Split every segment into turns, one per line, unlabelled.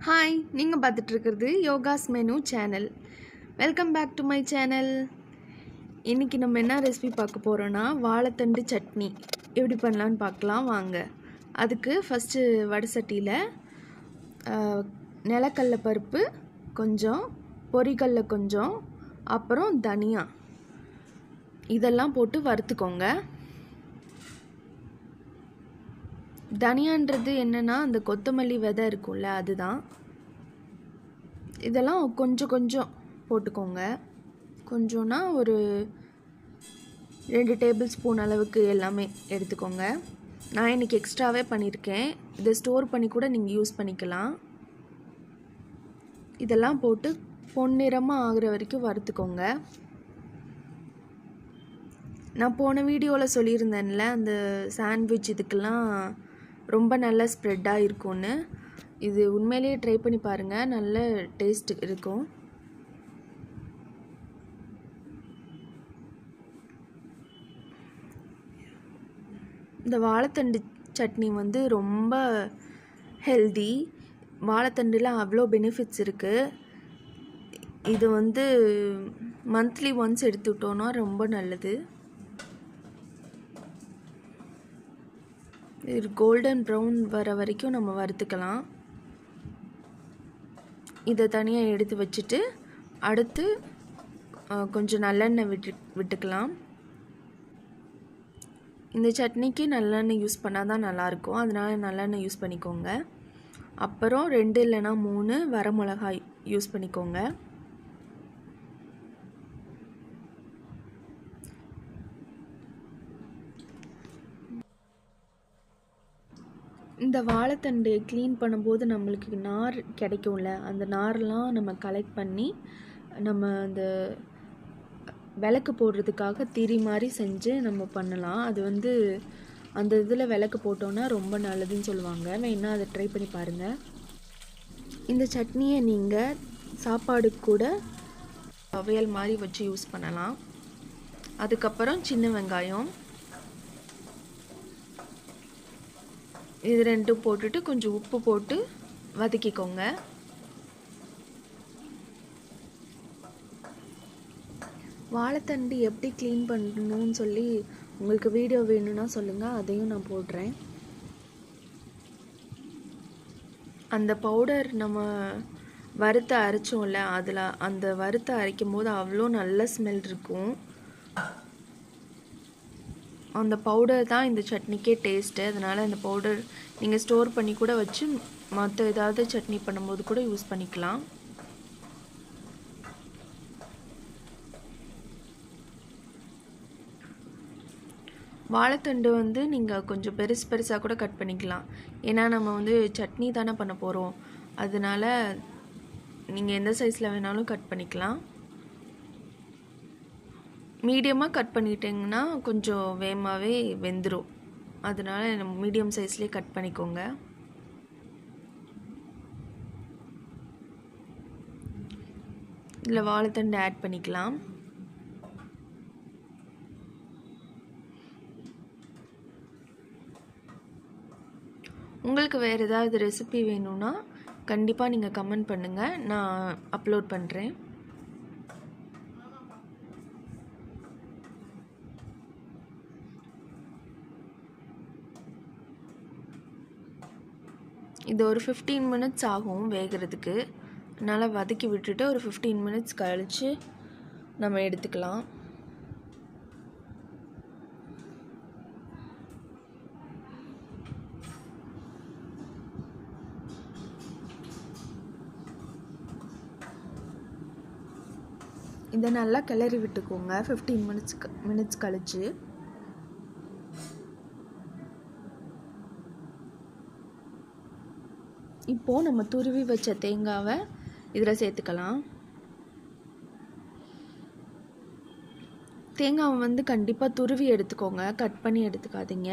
Hi, நீங்கள் பார்த்துட்டு இருக்கிறது Yoga's menu channel. Welcome back to my channel. இன்றைக்கி நம்ம என்ன ரெசிபி பார்க்க போகிறோன்னா வாழைத்தண்டு சட்னி எப்படி பண்ணலான்னு பார்க்கலாம் வாங்க. அதுக்கு ஃபஸ்ட்டு வடை சட்டியில் நிலக்கடலை பருப்பு கொஞ்சம், பொரிகடலை கொஞ்சம், அப்புறம் தனியா இதெல்லாம் போட்டு வறுத்துக்கோங்க. தனியான்றது என்னென்னா அந்த கொத்தமல்லி விதை இருக்கும்ல அதுதான். இதெல்லாம் கொஞ்சம் கொஞ்சம் போட்டுக்கோங்க. கொஞ்சம்னா ஒரு 2 டேபிள் ஸ்பூன் அளவுக்கு எல்லாமே எடுத்துக்கோங்க. நான் இன்றைக்கி எக்ஸ்ட்ராவே பண்ணியிருக்கேன். இதை ஸ்டோர் பண்ணி கூட நீங்கள் யூஸ் பண்ணிக்கலாம். இதெல்லாம் போட்டு பொன்னிறமாக ஆகிற வரைக்கும் வறுத்துக்கோங்க. நான் போன வீடியோவில் சொல்லியிருந்தேன்ல அந்த சாண்ட்விச் இதுக்கெல்லாம் ரொம்ப நல்ல ஸ்ப்ரெட்டாக இருக்கும்னு. இது உண்மையிலேயே ட்ரை பண்ணி பாருங்கள், நல்ல டேஸ்ட் இருக்கும். இந்த வாழைத்தண்டு சட்னி வந்து ரொம்ப ஹெல்தி. வாழைத்தண்டில் அவ்வளோ பெனிஃபிட்ஸ் இருக்குது. இது வந்து மந்த்லி ஒன்ஸ் எடுத்துக்கிட்டோன்னா ரொம்ப நல்லது. இது கோல்டன் ப்ரௌன் வர வரைக்கும் நம்ம வறுத்துக்கலாம். இதை தனியாக எடுத்து வச்சுட்டு அடுத்து கொஞ்சம் நல்லெண்ணெய் விட்டுக்கலாம். இந்த சட்னிக்கு நல்லெண்ணெய் யூஸ் பண்ணால் தான் நல்லாயிருக்கும், அதனால் நல்லெண்ணெய் யூஸ் பண்ணிக்கோங்க. அப்புறம் 2 இல்லைனா 3 வரமிளகாய் யூஸ் பண்ணிக்கோங்க. இந்த வாழைத்தண்டு க்ளீன் பண்ணும்போது நம்மளுக்கு நார் கிடைக்கும்ல, அந்த நார்லாம் நம்ம கலெக்ட் பண்ணி நம்ம அந்த விளக்கு போடுறதுக்காக திரி மாதிரி செஞ்சு நம்ம பண்ணலாம். அது வந்து அந்த இதில் விளக்கு போட்டோன்னா ரொம்ப நல்லதுன்னு சொல்லுவாங்க. வேணால் அதை ட்ரை பண்ணி பாருங்கள். இந்த சட்னியை நீங்கள் சாப்பாடு கூட துவையல் மாதிரி வச்சு யூஸ் பண்ணலாம். அதுக்கப்புறம் சின்ன வெங்காயம் இது 2 போட்டுட்டு கொஞ்சம் உப்பு போட்டு வதக்கிக்கோங்க. வாழைத்தண்டு எப்படி க்ளீன் பண்ணணும்னு சொல்லி உங்களுக்கு வீடியோ வேணும்னா சொல்லுங்கள், அதையும் நான் போடுறேன். அந்த பவுடர் நம்ம வறுத்து அரைச்சோம்ல, அதில் அந்த வறுத்து அரைக்கும் போது அவ்வளோ நல்ல ஸ்மெல் இருக்கும். அந்த பவுடர் தான் இந்த சட்னிக்கே டேஸ்ட்டு. அதனால் இந்த பவுடர் நீங்கள் ஸ்டோர் பண்ணி கூட வச்சு மற்ற ஏதாவது சட்னி பண்ணும்போது கூட யூஸ் பண்ணிக்கலாம். வாழைத்தண்டு வந்து நீங்கள் கொஞ்சம் பெருசாக கூட கட் பண்ணிக்கலாம். ஏன்னா நம்ம வந்து சட்னி தானே பண்ண போகிறோம், அதனால் நீங்கள் எந்த சைஸில் வேணாலும் கட் பண்ணிக்கலாம். மீடியமாக கட் பண்ணிட்டிங்கன்னா கொஞ்சம் வேகமாகவே வெந்துடும். அதனால் மீடியம் சைஸ்லேயே கட் பண்ணிக்கோங்க. இதில் வாழைத்தண்டு ஆட் பண்ணிக்கலாம். உங்களுக்கு வேறு ஏதாவது ரெசிபி வேணும்னா கண்டிப்பாக நீங்கள் கமெண்ட் பண்ணுங்கள், நான் அப்லோட் பண்ணுறேன். இது ஒரு 15 மினிட்ஸ் ஆகும் வேகிறதுக்கு. அதனால் வதக்கி விட்டுட்டு ஒரு 15 மினிட்ஸ் கழித்து நம்ம எடுத்துக்கலாம். இதை நல்லா கிளறி விட்டுக்கோங்க 15 மினிட்ஸ் கழித்து. இப்போது நம்ம துருவி வச்ச தேங்காவை இதில் சேர்த்துக்கலாம். தேங்காவை வந்து கண்டிப்பாக துருவி எடுத்துக்கோங்க, கட் பண்ணி எடுத்துக்காதீங்க.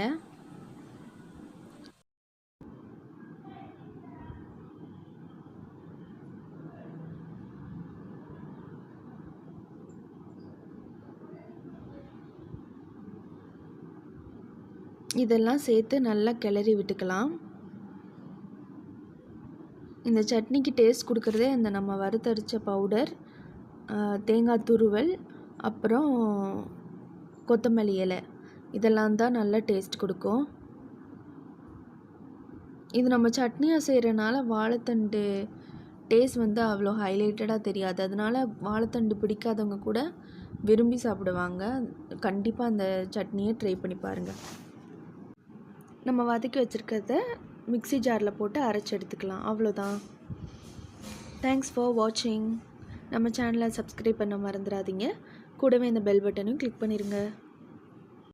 இதெல்லாம் சேர்த்து நல்லா கிளறி விட்டுக்கலாம். இந்த சட்னிக்கு டேஸ்ட் கொடுக்குறதே இந்த நம்ம வறுத்தரிச்ச பவுடர், தேங்காய் துருவல், அப்புறம் கொத்தமல்லி இலை, இதெல்லாம் தான் நல்லா டேஸ்ட் கொடுக்கும். இது நம்ம சட்னியாக செய்கிறனால வாழைத்தண்டு டேஸ்ட் வந்து அவ்வளோ ஹைலைட்டடாக தெரியாது. அதனால் வாழைத்தண்டு பிடிக்காதவங்க கூட விரும்பி சாப்பிடுவாங்க. கண்டிப்பாக அந்த சட்னியை ட்ரை பண்ணி பாருங்கள். நம்ம வதக்கி வச்சுருக்கிறத மிக்ஸி ஜாரில் போட்டு அரைச்சி எடுத்துக்கலாம். அவ்வளோதான். தேங்க்ஸ் ஃபார் வாட்சிங். நம்ம சேனலை சப்ஸ்கிரைப் பண்ண மறந்துடாதீங்க. கூடவே இந்த பெல் பட்டனையும் கிளிக் பண்ணிடுங்க.